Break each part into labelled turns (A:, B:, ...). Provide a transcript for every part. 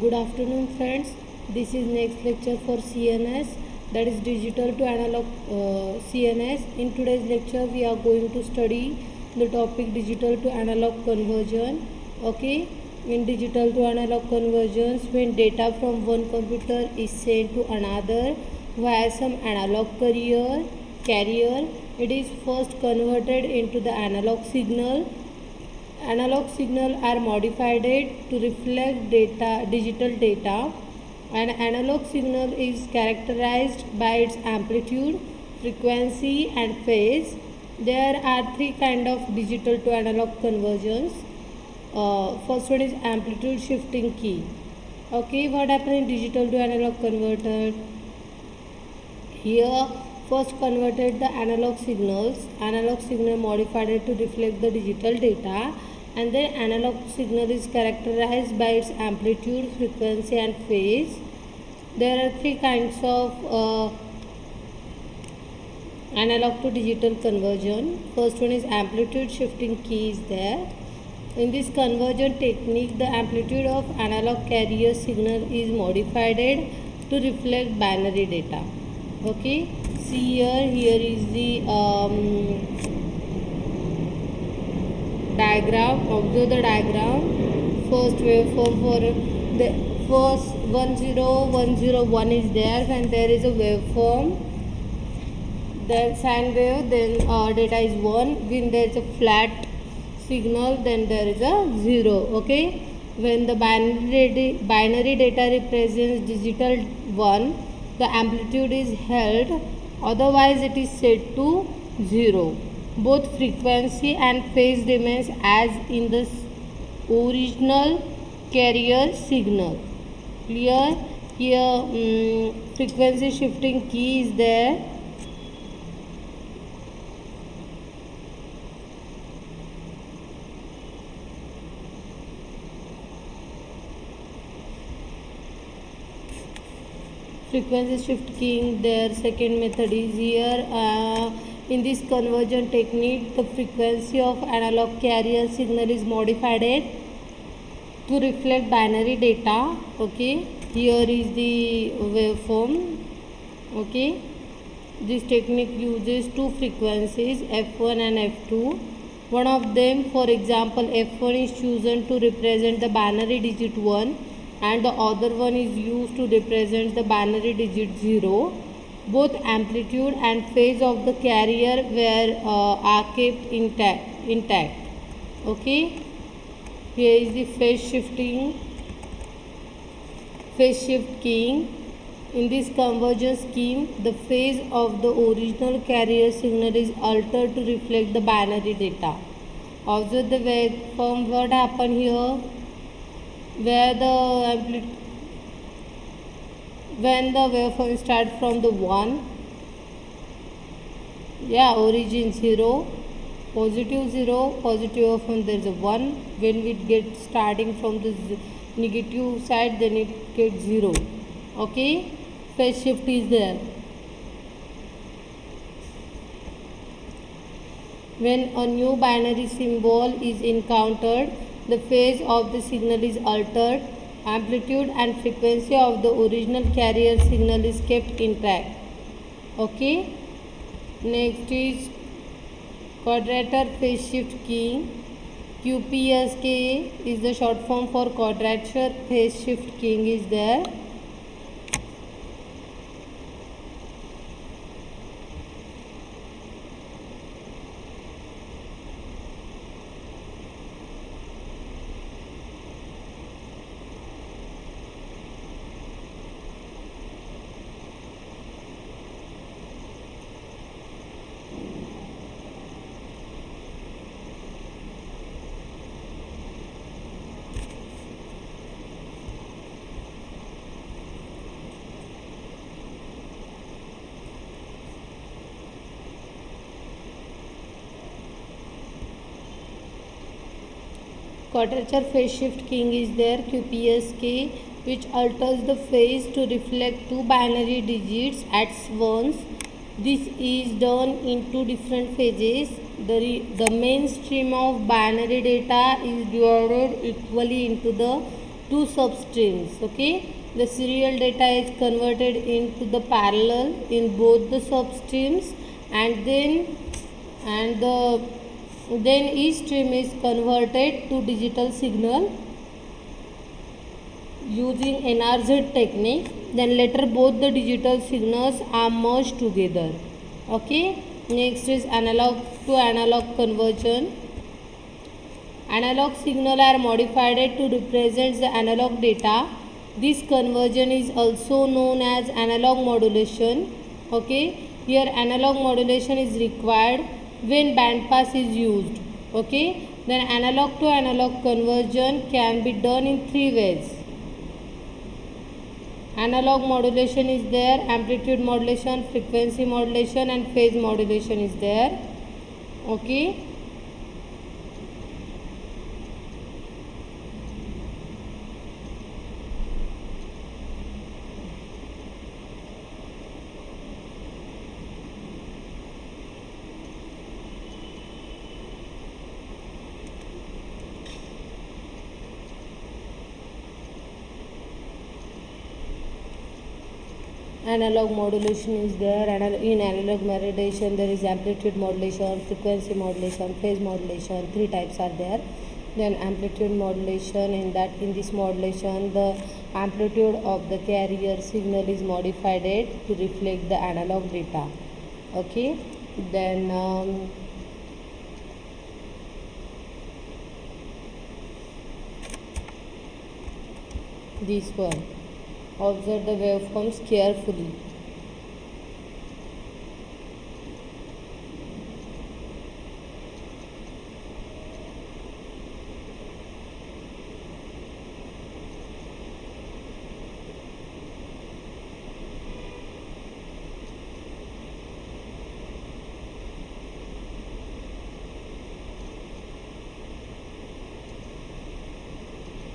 A: Good afternoon, friends. This is next lecture for CNS, that is digital to analog CNS. In today's lecture, we are going to study the topic digital to analog conversion. Okay, in digital to analog conversions, when data from one computer is sent to another via some analog carrier, it is first converted into the analog signal. Analog signal are modified to reflect digital data. An analog signal is characterized by its amplitude, frequency and phase. There are three kind of digital to analog conversions. First one is amplitude shifting key. Okay, what happened in digital to analog converter? Here first converted the analog signal modified it to reflect the digital data, and then analog signal is characterized by its amplitude, frequency and phase. There are three kinds of analog to digital conversion. First one is amplitude shifting key is there. In this conversion technique, the amplitude of analog carrier signal is modified to reflect binary data. Okay, see here is the diagram. Observe the diagram. First waveform for the first 10101 is there. When there is a waveform, then sine wave, then data is 1. When there is a flat signal, then there is a 0. Okay, when the binary data represents digital 1, the amplitude is held, otherwise it is set to 0. Both frequency and phase remains as in the original carrier signal. Clear? Here frequency shifting key is there. Frequency shift keying, their second method is here. In this conversion technique, the frequency of analog carrier signal is modified to reflect binary data. Okay, here is the waveform. Okay, this technique uses two frequencies, f1 and f2. One of them, for example, f1 is chosen to represent the binary digit 1, and the other one is used to represent the binary digit 0. Both amplitude and phase of the carrier are kept intact. Okay, here is the phase shift keying. In this conversion scheme, the phase of the original carrier signal is altered to reflect the binary data. Observe the waveform. What happened here? When the waveform starts from the 1, origin 0, positive 0, positive waveform there is a 1. When we get starting from the negative side, then it gets 0. Okay, phase shift is there. When a new binary symbol is encountered, the phase of the signal is altered. Amplitude and frequency of the original carrier signal is kept intact. Okay, next is quadrature phase shift keying. QPSK is the short form for quadrature phase shift keying is there. Quadrature phase shift keying is there, QPSK, which alters the phase to reflect two binary digits at once. This is done in two different phases. The main stream of binary data is divided equally into the two substreams. Okay, the serial data is converted into the parallel in both the substreams, and then each stream is converted to digital signal using NRZ technique. Then later both the digital signals are merged together. Okay, next is analog to analog conversion. Analog signal are modified to represent the analog data. This conversion is also known as analog modulation. Okay, here analog modulation is required when band pass is used. Okay, then analog to analog conversion can be done in three ways. Analog modulation is there, amplitude modulation, frequency modulation, and phase modulation is there. Okay. Analog modulation is there. In analog modulation there is amplitude modulation, frequency modulation, phase modulation. Three types are there. Then amplitude modulation, in this modulation the amplitude of the carrier signal is modified to reflect the analog data. Okay, then this one, observe the waveforms carefully.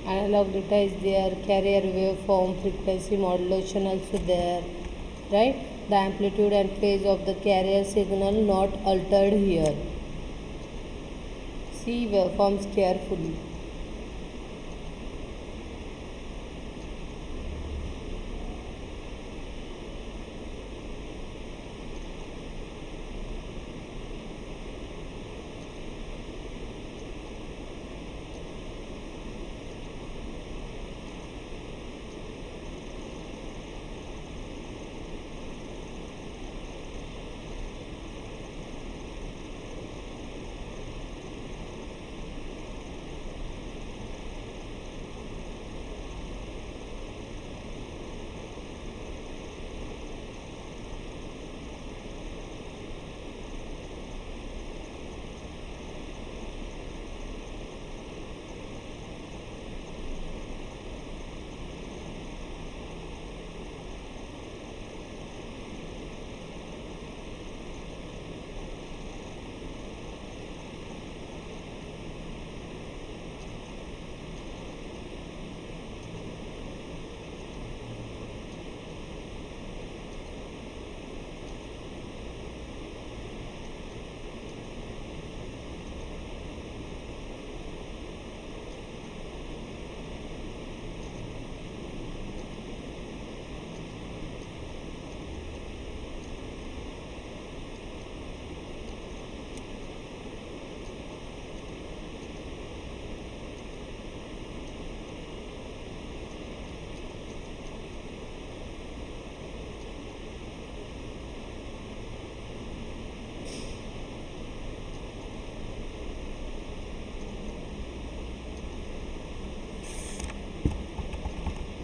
A: Analog data is there, carrier waveform, frequency modulation also there, right? The amplitude and phase of the carrier signal not altered here. See waveforms carefully.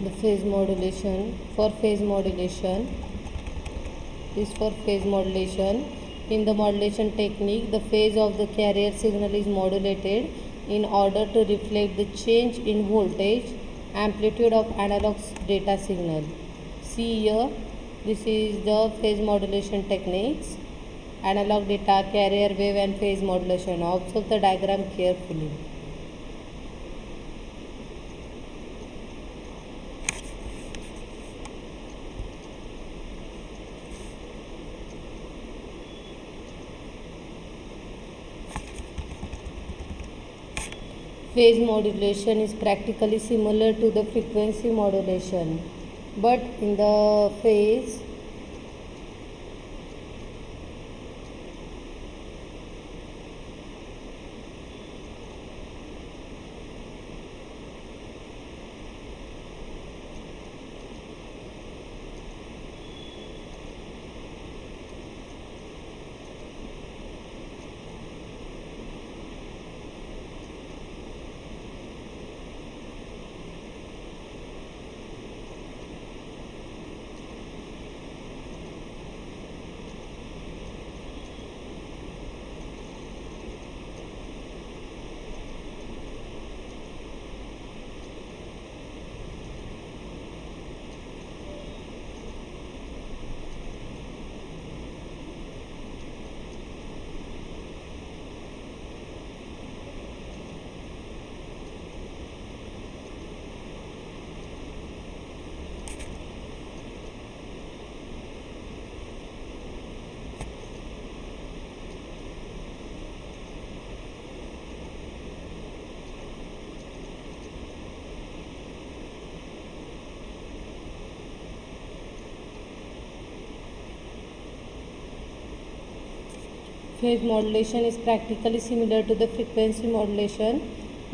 A: The phase modulation, for phase modulation is for phase modulation. In the modulation technique, the phase of the carrier signal is modulated in order to reflect the change in voltage amplitude of analog data signal. See here, this is the phase modulation techniques: analog data, carrier wave, and phase modulation. Observe the diagram carefully. Phase modulation is practically similar to the frequency modulation, but in the phase phase modulation is practically similar to the frequency modulation,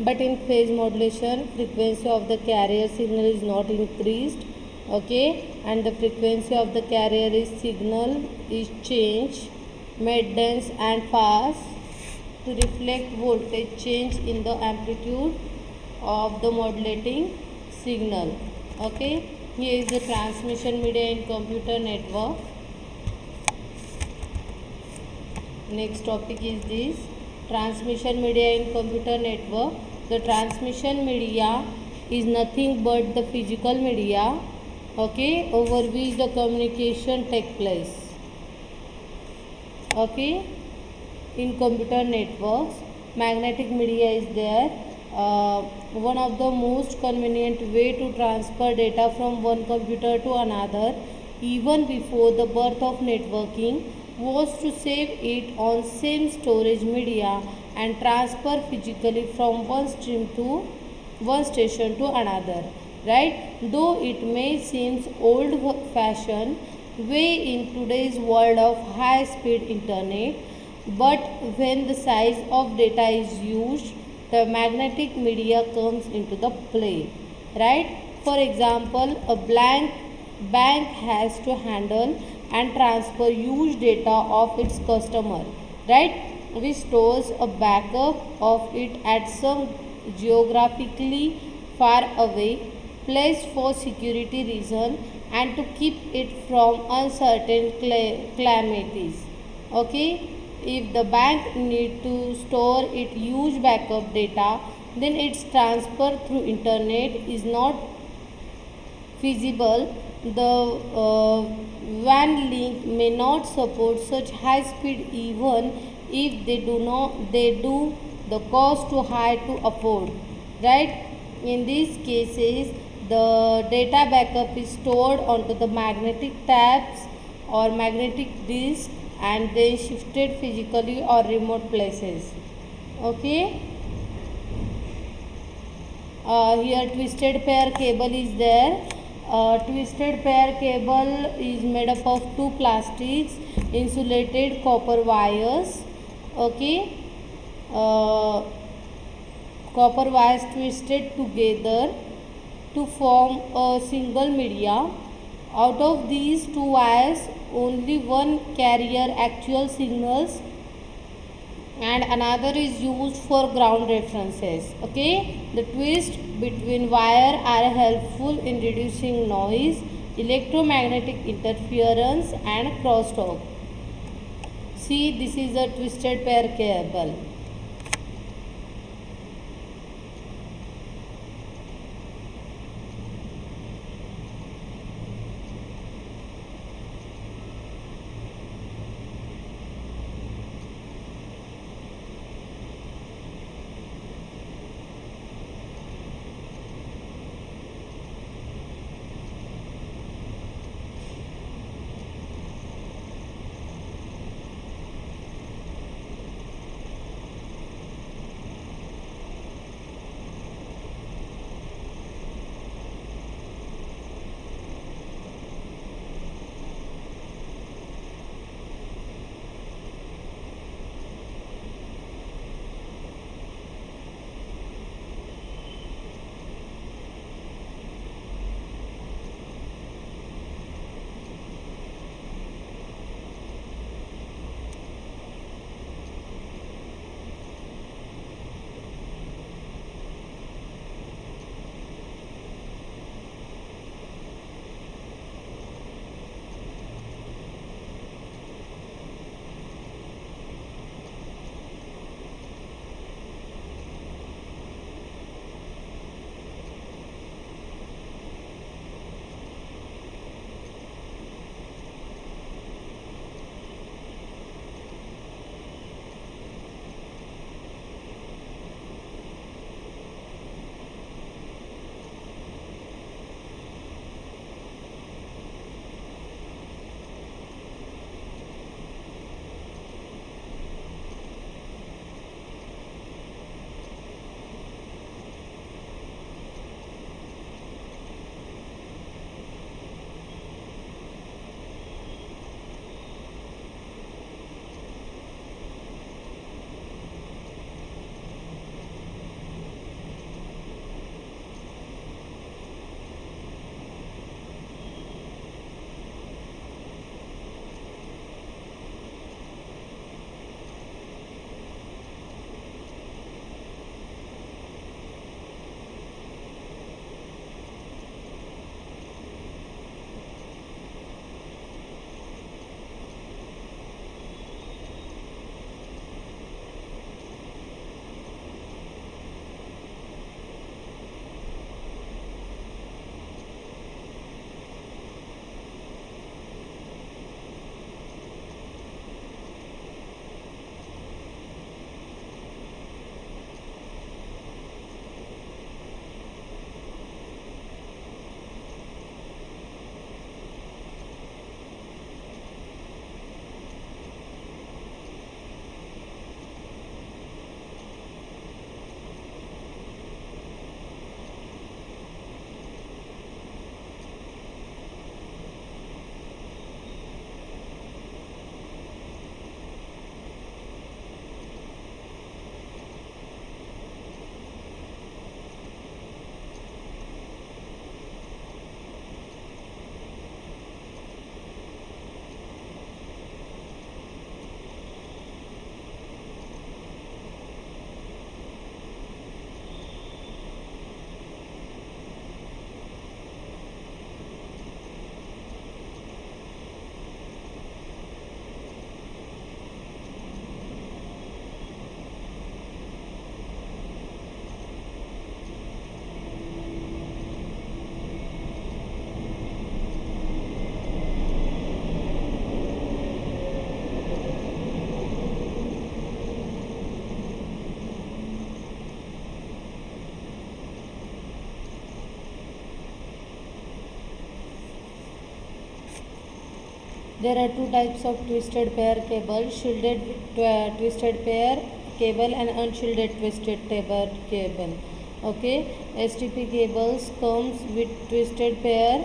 A: but in phase modulation frequency of the carrier signal is not increased, okay, and the frequency of the carrier is signal is changed, made dense and fast to reflect voltage change in the amplitude of the modulating signal. Okay, here is the transmission media in computer network. Next topic is this transmission media in computer network. The transmission media is nothing but the physical media, okay, over which the communication take place, okay. In computer networks, magnetic media is there. One of the most convenient way to transfer data from one computer to another, even before the birth of networking, was to save it on same storage media and transfer physically from one station to another, right? Though it may seem old fashioned way in today's world of high speed internet, but when the size of data is used, the magnetic media comes into the play, right? For example, a bank has to handle and transfer huge data of its customer, right? Which stores a backup of it at some geographically far away place for security reason and to keep it from uncertain calamities, okay. If the bank need to store its huge backup data, then its transfer through internet is not feasible. The WAN link may not support such high speed even if they do the cost too high to afford, right? In these cases, the data backup is stored onto the magnetic tabs or magnetic disk and then shifted physically or remote places, okay. Here twisted pair cable is there. Twisted pair cable is made up of two plastics insulated copper wires, okay. Copper wires twisted together to form a single media. Out of these two wires, only one carrier actual signals and another is used for ground references, okay. The twist between wire are helpful in reducing noise, electromagnetic interference and crosstalk. See, this is a twisted pair cable. There are two types of twisted pair cable: shielded twisted pair cable and unshielded twisted pair cable. Okay, STP cables comes with twisted pair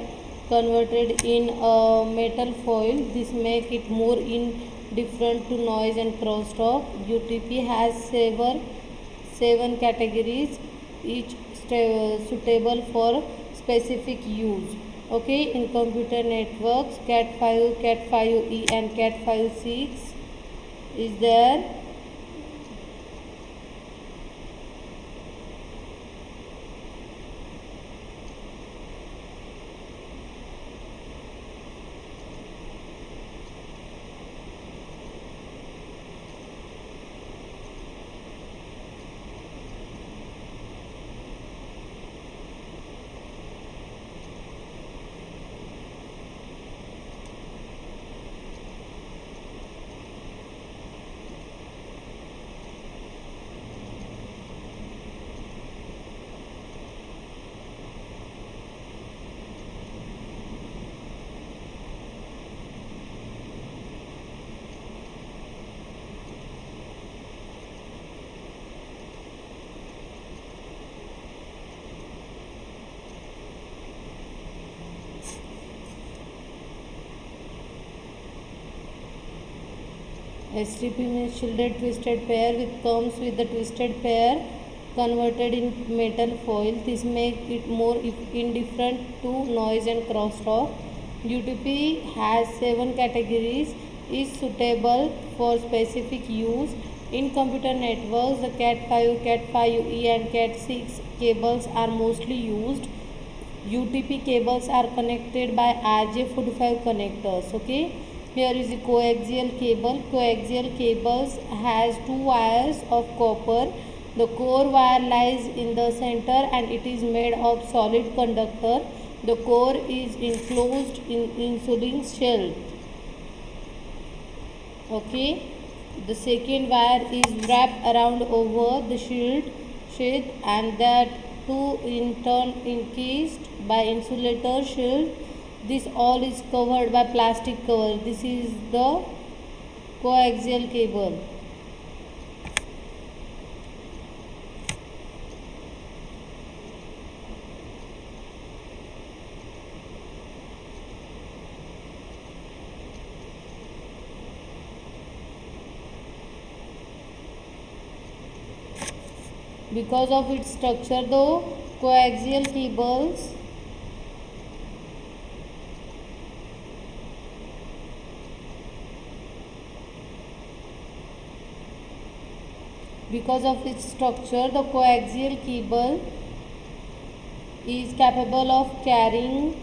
A: converted in a metal foil. This make it more indifferent to noise and crosstalk. UTP has seven categories, each suitable for specific use. Okay, in computer networks, cat5, cat5e and cat56 is there. STP means shielded twisted pair, which comes with the twisted pair converted in metal foil. This makes it more indifferent to noise and crosstalk. UTP has seven categories, is suitable for specific use. In computer networks, the Cat5, Cat5e and Cat6 cables are mostly used. UTP cables are connected by RJ45 connectors. Okay, here is the coaxial cable. Coaxial cables has two wires of copper. The core wire lies in the center and it is made of solid conductor. The core is enclosed in insulin shell. Okay, the second wire is wrapped around over the sheath and that too in turn encased by insulator shield. This all is covered by plastic cover. This is the coaxial cable. Because of its structure, though, coaxial cables because of its structure, the coaxial cable is capable of carrying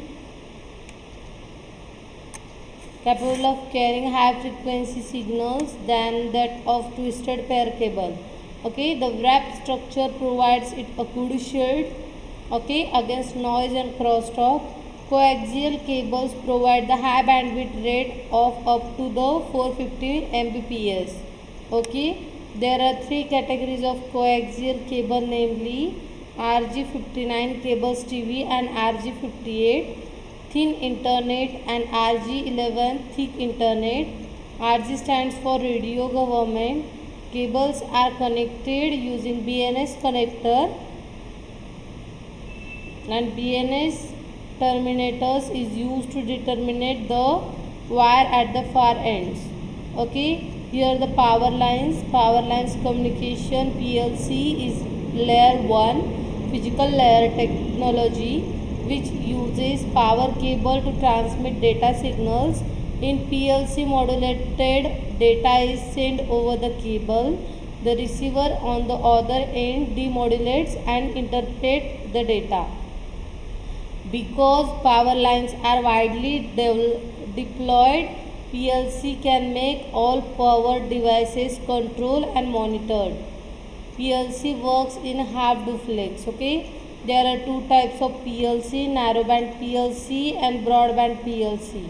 A: high frequency signals than that of twisted pair cable. Okay, the wrap structure provides it a good shield, okay, against noise and crosstalk. Coaxial cables provide the high bandwidth rate of up to the 450 Mbps. Okay, there are three categories of coaxial cable, namely RG59 cables TV and RG58 thin Ethernet and RG11 thick Ethernet. RG stands for radio government. Cables are connected using BNS connector and BNS terminators is used to determine the wire at the far ends. Okay, here the power lines communication PLC is layer 1 physical layer technology, which uses power cable to transmit data signals. In PLC, modulated data is sent over the cable. The receiver on the other end demodulates and interprets the data. Because power lines are widely deployed, PLC can make all power devices controlled and monitored. PLC works in half duplex. Okay, there are two types of PLC: narrowband PLC and broadband PLC.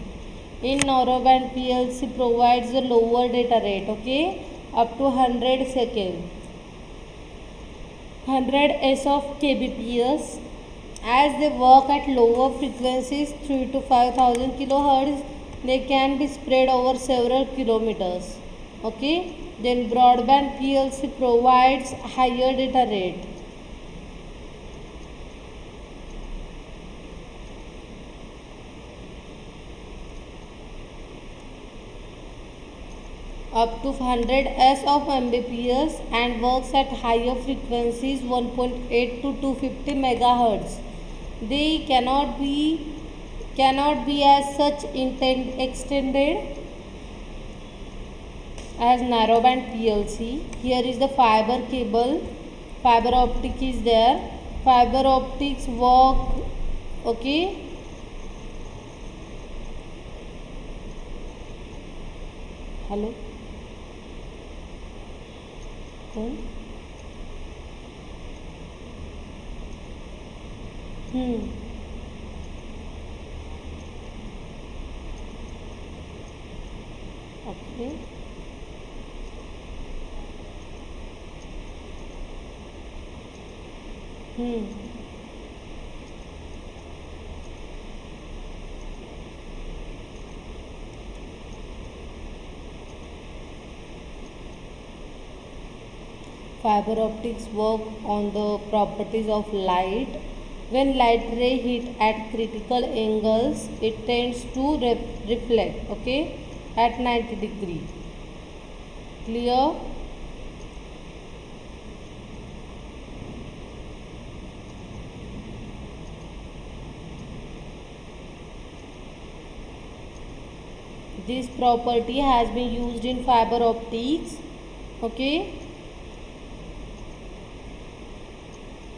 A: In narrowband, PLC provides a lower data rate, okay, up to 100 seconds, 100 s of kbps. As they work at lower frequencies, 3 to 5000 kilohertz, they can be spread over several kilometers. Okay, then broadband PLC provides higher data rate. Up to 100 S of Mbps and works at higher frequencies 1.8 to 250 megahertz. They cannot be as such extended as narrowband PLC. Here is the fiber cable. Fiber optic is there. Fiber optics work. Okay. Hello. कौन? Okay. Fiber optics work on the properties of light. When light ray hit at critical angles, it tends to reflect, okay, at 90 degree. Clear? This property has been used in fiber optics. Okay.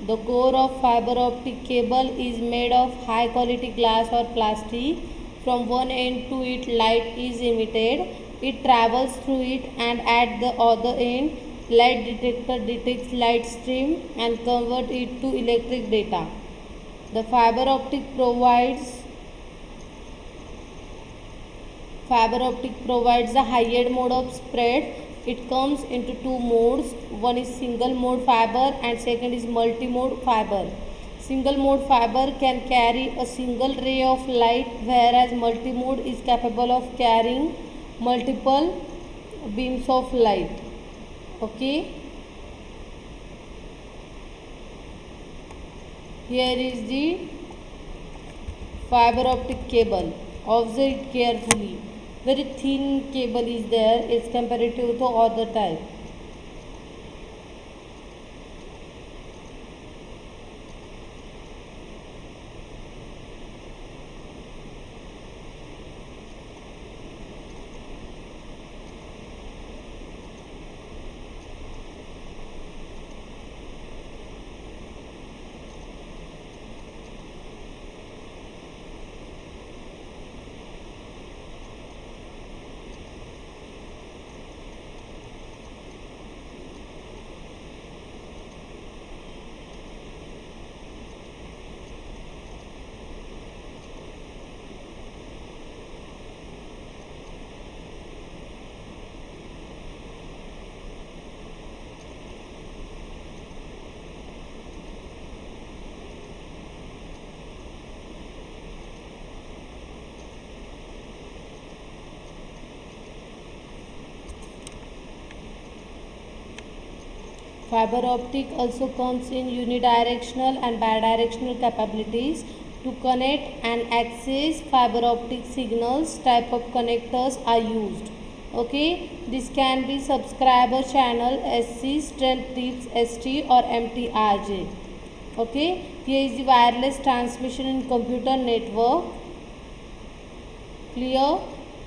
A: The core of fiber optic cable is made of high quality glass or plastic. From one end to it, light is emitted. It travels through it, and at the other end, light detector detects light stream and converts it to electric data. The fiber optic provides the higher mode of spread. It comes into two modes. One is single mode fiber and second is multi-mode fiber. Single mode fiber can carry a single ray of light, whereas multi-mode is capable of carrying multiple beams of light. Okay. Here is the fiber optic cable. Observe it carefully. Very thin cable is there as comparative to other type. Fiber optic also comes in unidirectional and bidirectional capabilities. To connect and access fiber optic signals, type of connectors are used. Okay, this can be subscriber channel, SC, strength tips, ST or MTRJ. Okay, here is the wireless transmission in computer network. Clear?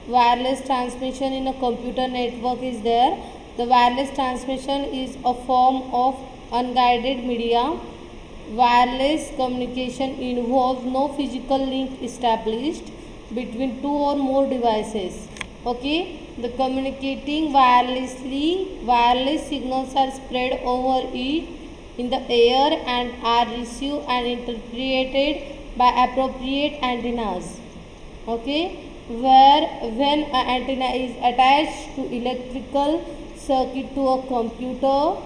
A: Wireless transmission in a computer network is there. The wireless transmission is a form of unguided media. Wireless communication involves no physical link established between two or more devices. Okay, the communicating wirelessly, wireless signals are spread over it in the air and are received and interpreted by appropriate antennas. Okay, where when an antenna is attached to electrical circuit to a computer,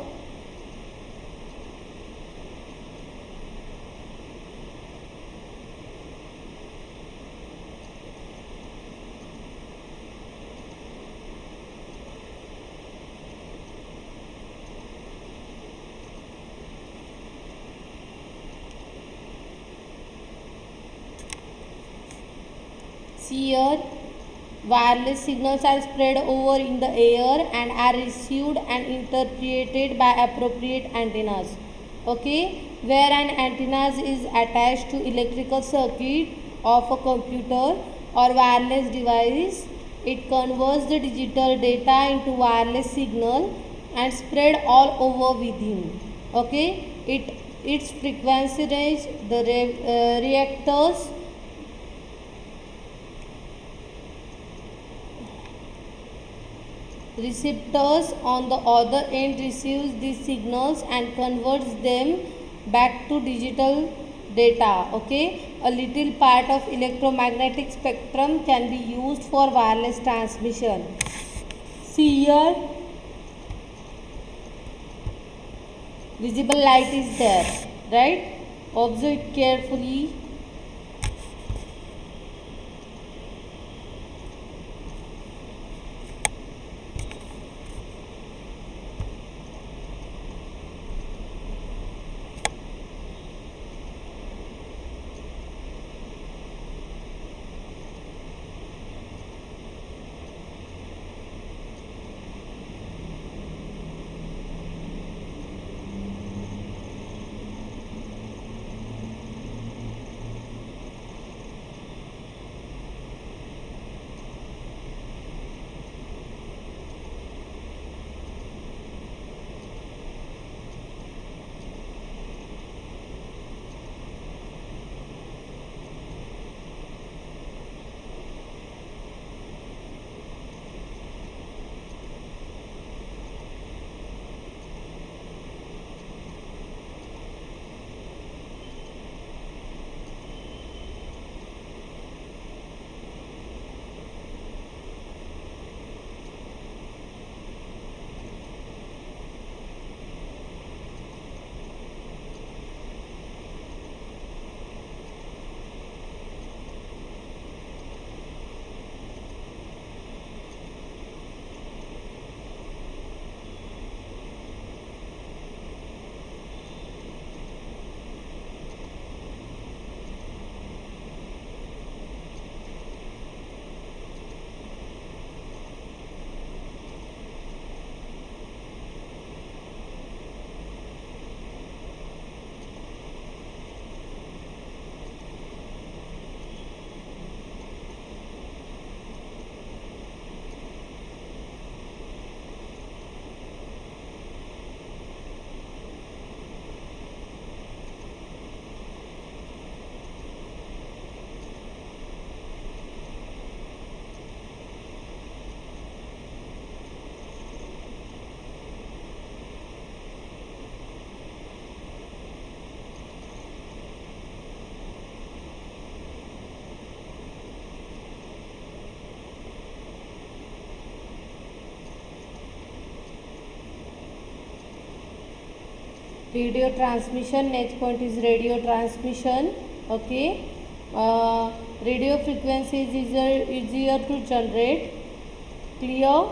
A: Here, wireless signals are spread over in the air and are received and interpreted by appropriate antennas. Okay, where an antenna is attached to electrical circuit of a computer or wireless device, it converts the digital data into wireless signal and spread all over within. Okay, its frequency range, the reactors receptors on the other end receives these signals and converts them back to digital data. Okay, a little part of electromagnetic spectrum can be used for wireless transmission. See here, visible light is there, right? Observe it carefully. Radio transmission, next point is radio transmission. Okay, radio frequency is easier to generate, clear,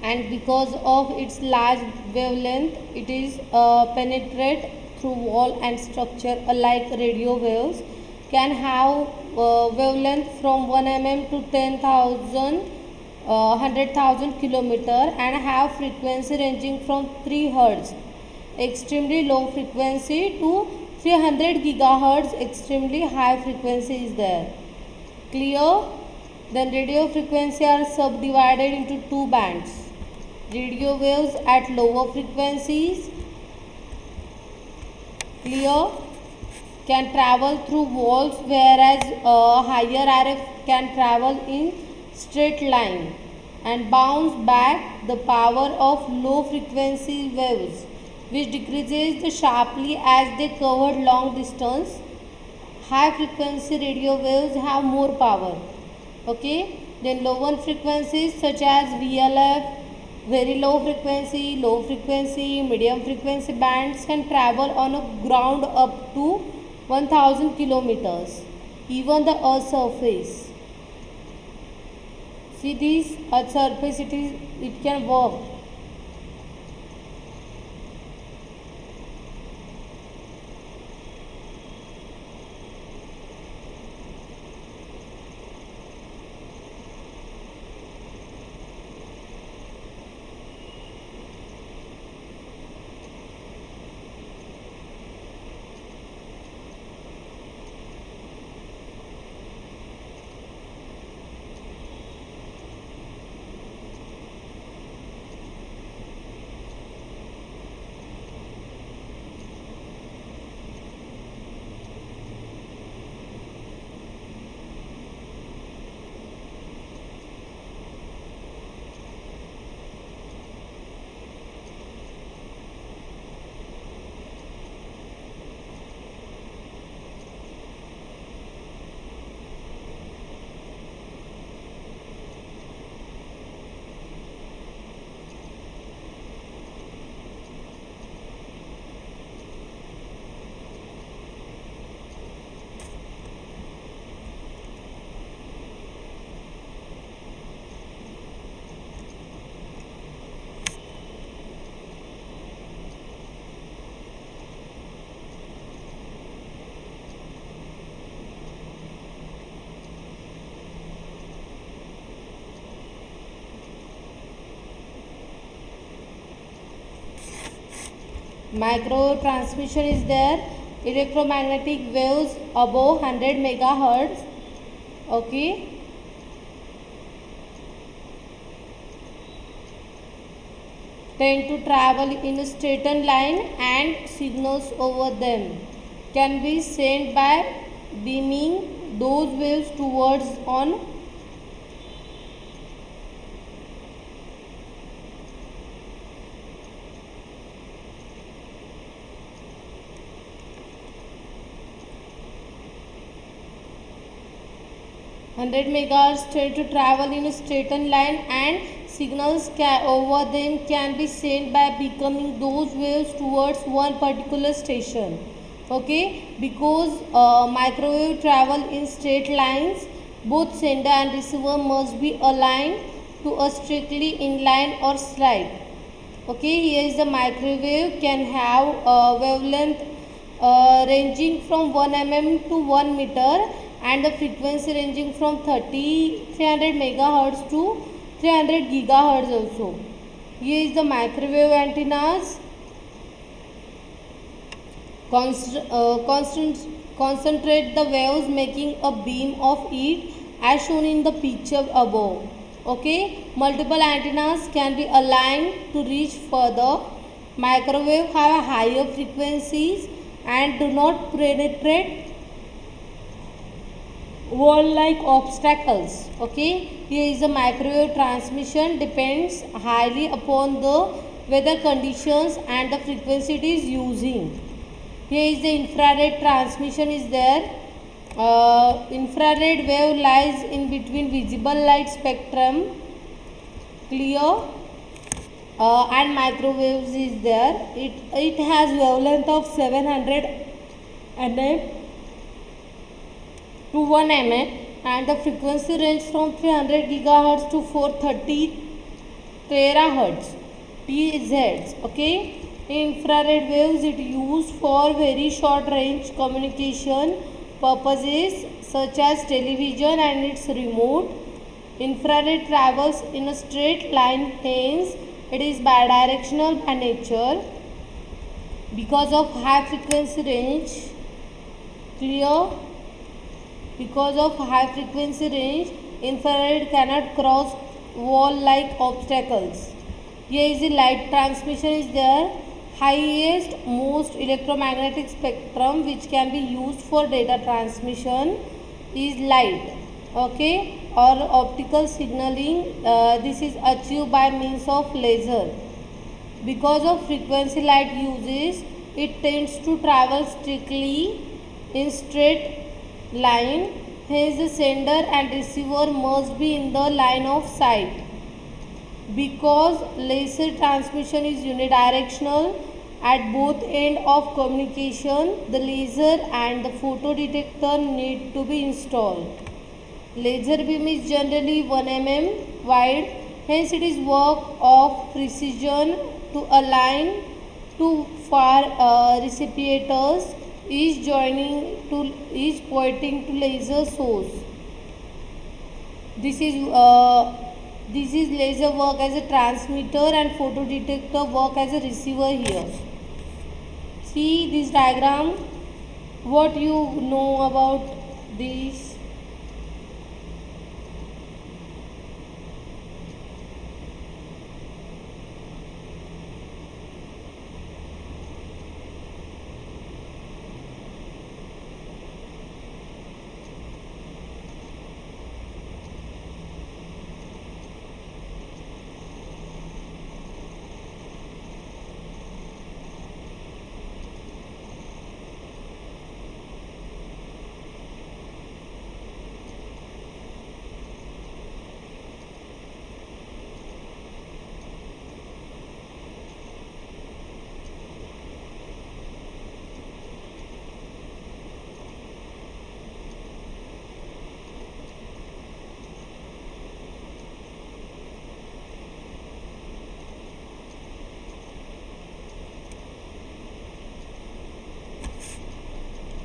A: and because of its large wavelength it is penetrate through wall and structure. Unlike radio waves can have wavelength from 1 mm to 10,000 100,000 kilometer and have frequency ranging from 3 Hz extremely low frequency to 300 gigahertz extremely high frequency is there. Clear? Then radio frequency are subdivided into two bands. Radio waves at lower frequencies, clear, can travel through walls, whereas higher RF can travel in straight line and bounce back the power of low frequency waves, which decreases sharply as they cover long distance. High frequency radio waves have more power. Okay, then lower frequencies such as VLF, very low frequency, medium frequency bands can travel on a ground up to 1000 kilometers, even the earth's surface. See this earth surface, it can work. Microwave transmission is there. Electromagnetic waves above 100 megahertz. Okay. Tend to travel in a straightened line and signals over them can be sent by beaming those waves towards on hundred megahertz tend to travel in a straightened line and signals over them can be sent by becoming those waves towards one particular station. Okay, because microwave travel in straight lines, both sender and receiver must be aligned to a strictly inline or slide. Okay, here is the microwave can have wavelength ranging from 1 mm to 1 meter and the frequency ranging from 300 megahertz to 300 gigahertz also. Here is the microwave antennas. Concentrate the waves making a beam of it as shown in the picture above. Okay, multiple antennas can be aligned to reach further. Microwave have higher frequencies and do not penetrate wall-like obstacles. Okay, here is the microwave transmission depends highly upon the weather conditions and the frequency it is using. Here is the infrared transmission is there. Infrared wave lies in between visible light spectrum, clear, and microwaves is there. It has wavelength of 700 nm to 1 mm and the frequency range from 300 gigahertz to 430 terahertz TZ. Okay, infrared waves it used for very short range communication purposes such as television and its remote. Infrared travels in a straight line, hence it is bidirectional by nature. Because of high frequency range, clear. Because of high frequency range, infrared cannot cross wall-like obstacles. Here is the light transmission is there. Highest most electromagnetic spectrum which can be used for data transmission is light. Okay, or optical signaling. This is achieved by means of laser. Because of frequency light uses, it tends to travel strictly in straight line, hence the sender and receiver must be in the line of sight. Because laser transmission is unidirectional at both ends of communication, the laser and the photo detector need to be installed. Laser beam is generally 1 mm wide, hence it is work of precision to align two far recipients, each pointing to laser source. This is laser work as a transmitter and photo detector work as a receiver here. See this diagram. What you know about this?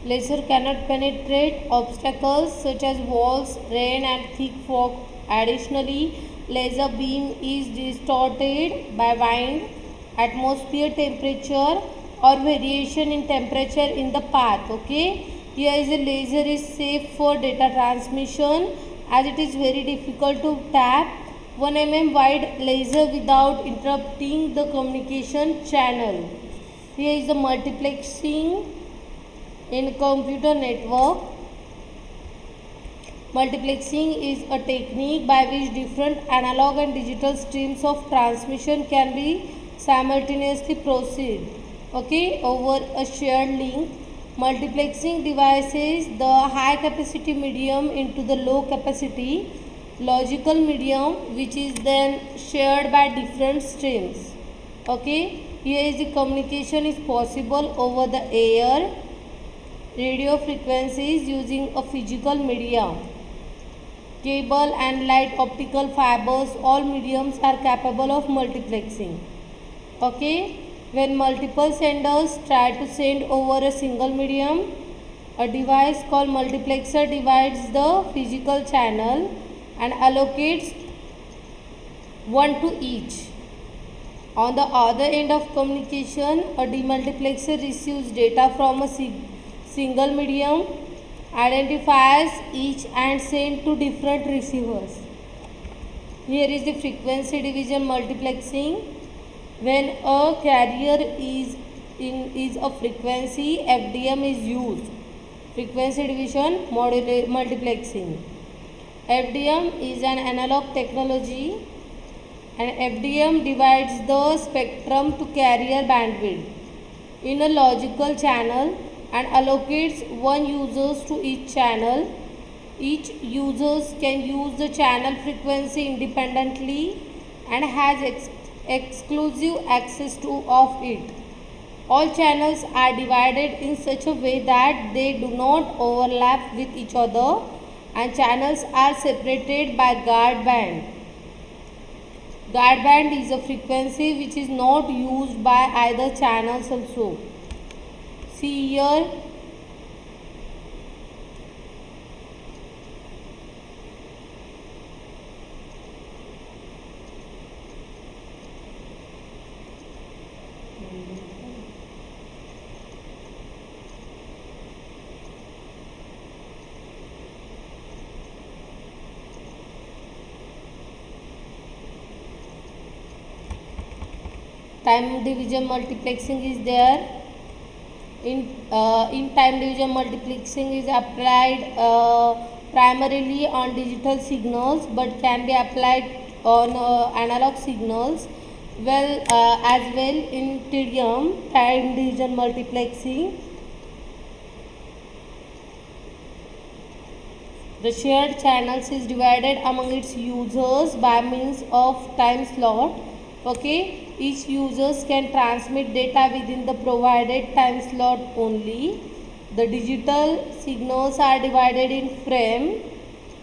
A: Laser cannot penetrate obstacles such as walls, rain and thick fog. Additionally, laser beam is distorted by wind, atmosphere temperature or variation in temperature in the path. Okay, here is a laser is safe for data transmission as it is very difficult to tap 1 mm wide laser without interrupting the communication channel. Here is the multiplexing in computer network. Multiplexing is a technique by which different analog and digital streams of transmission can be simultaneously proceed, okay, over a shared link. Multiplexing devices the high capacity medium into the low capacity logical medium, which is then shared by different streams. Okay, here is the communication is possible over the air, radio frequencies using a physical medium. Cable and light optical fibers, all mediums are capable of multiplexing. Okay, when multiple senders try to send over a single medium, a device called multiplexer divides the physical channel and allocates one to each. On the other end of communication, a demultiplexer receives data from a single medium, identifies each and send to different receivers. Here is the frequency division multiplexing. When a carrier is a frequency, FDM is used. Frequency division multiplexing. FDM is an analog technology, and FDM divides the spectrum to carrier bandwidth in a logical channel and allocates one users to each channel. Each users can use the channel frequency independently and has exclusive access to of it. All channels are divided in such a way that they do not overlap with each other, and channels are separated by guard band. Guard band is a frequency which is not used by either channels also. See here, time division multiplexing is there. In time division multiplexing is applied primarily on digital signals but can be applied on analog signals as well in TDM, time division multiplexing. The shared channels is divided among its users by means of time slot. Okay, each users can transmit data within the provided time slot only. The digital signals are divided in frame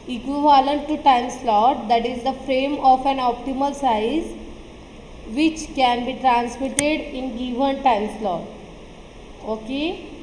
A: equivalent to time slot, that is the frame of an optimal size which can be transmitted in given time slot. Okay.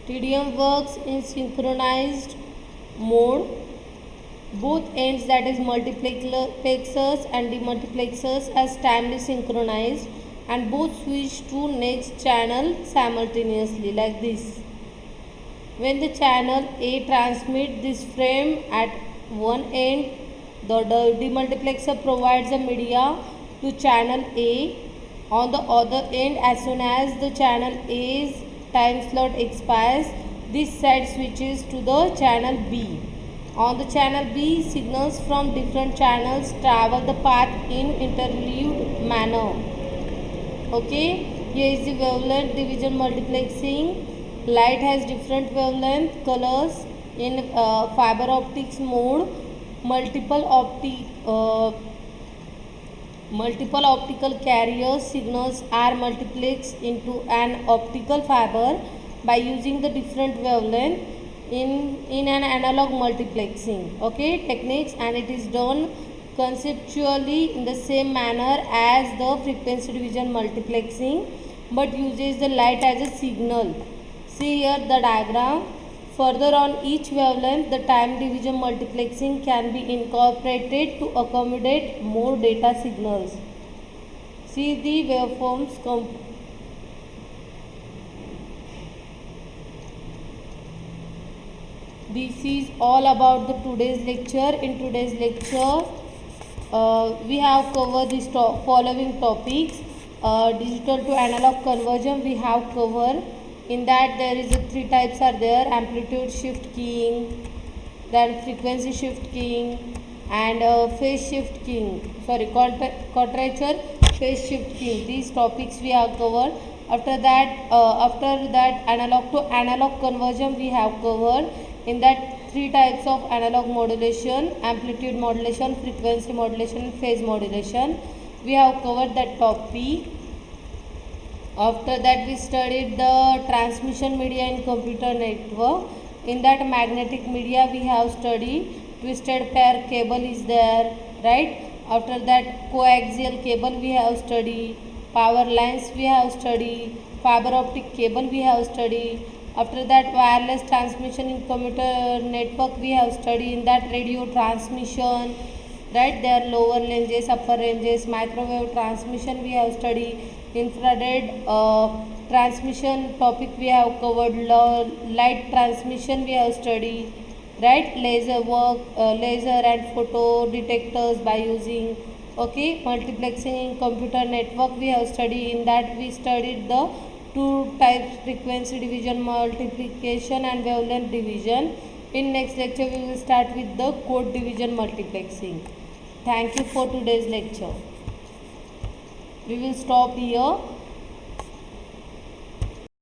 A: TDM works in synchronized mode. Both ends, that is multiplexers and demultiplexers, as timely synchronized, and both switch to next channel simultaneously like this. When the channel A transmits this frame at one end, the demultiplexer provides a media to channel A. On the other end, as soon as the channel A's time slot expires, this side switches to the channel B. On the channel B, signals from different channels travel the path in interleaved manner. Okay, here is the wavelength division multiplexing. Light has different wavelength colors in fiber optics mode. Multiple optical carrier signals are multiplexed into an optical fiber by using the different wavelength in an analog multiplexing techniques, and it is done conceptually in the same manner as the frequency division multiplexing, but uses the light as a signal. See here the diagram. Further, on each wavelength, the time division multiplexing can be incorporated to accommodate more data signals. See the waveforms. This is all about the today's lecture. In today's lecture, we have covered the following topics. Digital to analog conversion we have covered. In that there is three types are there: amplitude shift keying, then frequency shift keying, and phase shift keying. Sorry, quadrature phase shift keying. These topics we have covered. After that, analog to analog conversion we have covered. In that, three types of analog modulation: amplitude modulation, frequency modulation, phase modulation. We have covered that topic. After that, we studied the transmission media in computer network. In that magnetic media we have studied twisted pair cable is there, right? After that, coaxial cable we have studied, power lines we have studied, fiber optic cable we have studied. After that, wireless transmission in computer network we have studied. In that, radio transmission, right? There are lower ranges, upper ranges, microwave transmission we have studied. Infrared transmission topic we have covered. Light transmission we have studied, right? Laser work, laser and photo detectors by using multiplexing in computer network we have studied. In that, we studied the two types: frequency division multiplication and wavelength division. In next lecture we will start with the code division multiplexing. Thank you for today's lecture. We will stop here.